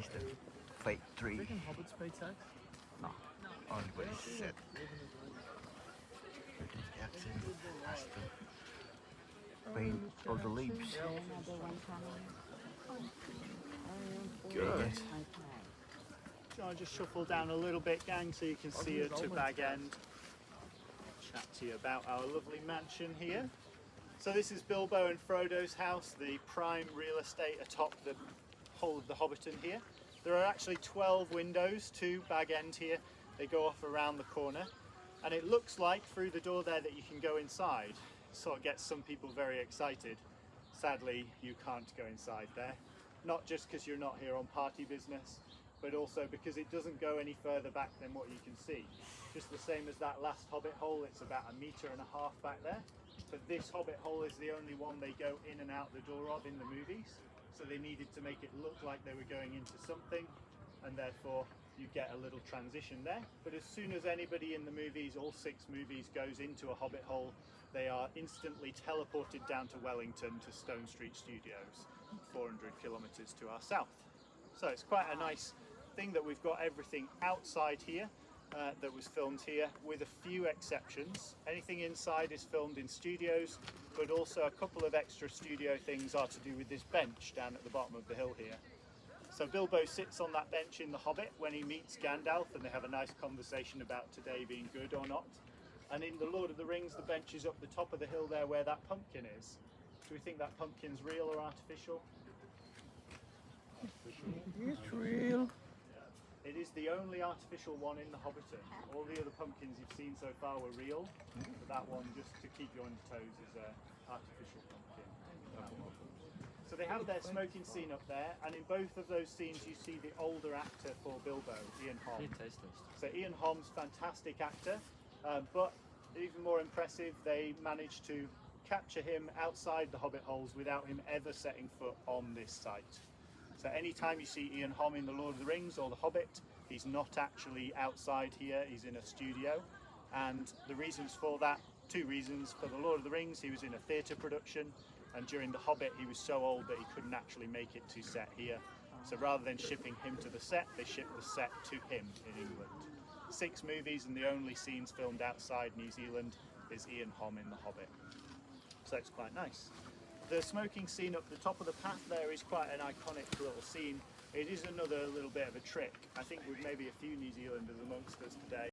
is the fake tree. Can hobbits pay tax? No, only what is said. Peter Jackson has to paint all the leaves. Good. Yes. So I'll just shuffle down a little bit, gang, so you can see it to Bag End. Chat to you about our lovely mansion here. So this is Bilbo and Frodo's house, the prime real estate atop the whole of the Hobbiton here. There are actually 12 windows to Bag End here. They go off around the corner, and it looks like through the door there that you can go inside. It sort of gets some people very excited. Sadly, you can't go inside there. Not just because you're not here on party business, but also because it doesn't go any further back than what you can see. Just the same as that last hobbit hole, it's about 1.5 meters back there. But this hobbit hole is the only one they go in and out the door of in the movies. So they needed to make it look like they were going into something, and therefore you get a little transition there. But as soon as anybody in the movies, all 6 movies, goes into a hobbit hole, they are instantly teleported down to Wellington to Stone Street Studios, 400 kilometres to our south. So it's quite a nice thing that we've got everything outside here that was filmed here, with a few exceptions. Anything inside is filmed in studios, but also a couple of extra studio things are to do with this bench down at the bottom of the hill here. So Bilbo sits on that bench in The Hobbit when he meets Gandalf, and they have a nice conversation about today being good or not. And in The Lord of the Rings, the bench is up the top of the hill there where that pumpkin is. Do we think that pumpkin's real or artificial? It's real. It is the only artificial one in the Hobbiton. All the other pumpkins you've seen so far were real, but that one, just to keep you on your toes, is an artificial pumpkin. So they have their smoking scene up there, and in both of those scenes you see the older actor for Bilbo, Ian Holm. So Ian Holm's fantastic actor, but even more impressive, they managed to capture him outside the Hobbit holes without him ever setting foot on this site. So anytime you see Ian Holm in The Lord of the Rings or The Hobbit, he's not actually outside here, he's in a studio. And the reasons for that, 2 reasons. For The Lord of the Rings, he was in a theatre production, and during The Hobbit, he was so old that he couldn't actually make it to set here. So rather than shipping him to the set, they shipped the set to him in England. 6 movies, and the only scenes filmed outside New Zealand is Ian Holm in The Hobbit. So it's quite nice. The smoking scene up the top of the path there is quite an iconic little scene. It is another little bit of a trick. I think with maybe a few New Zealanders amongst us today.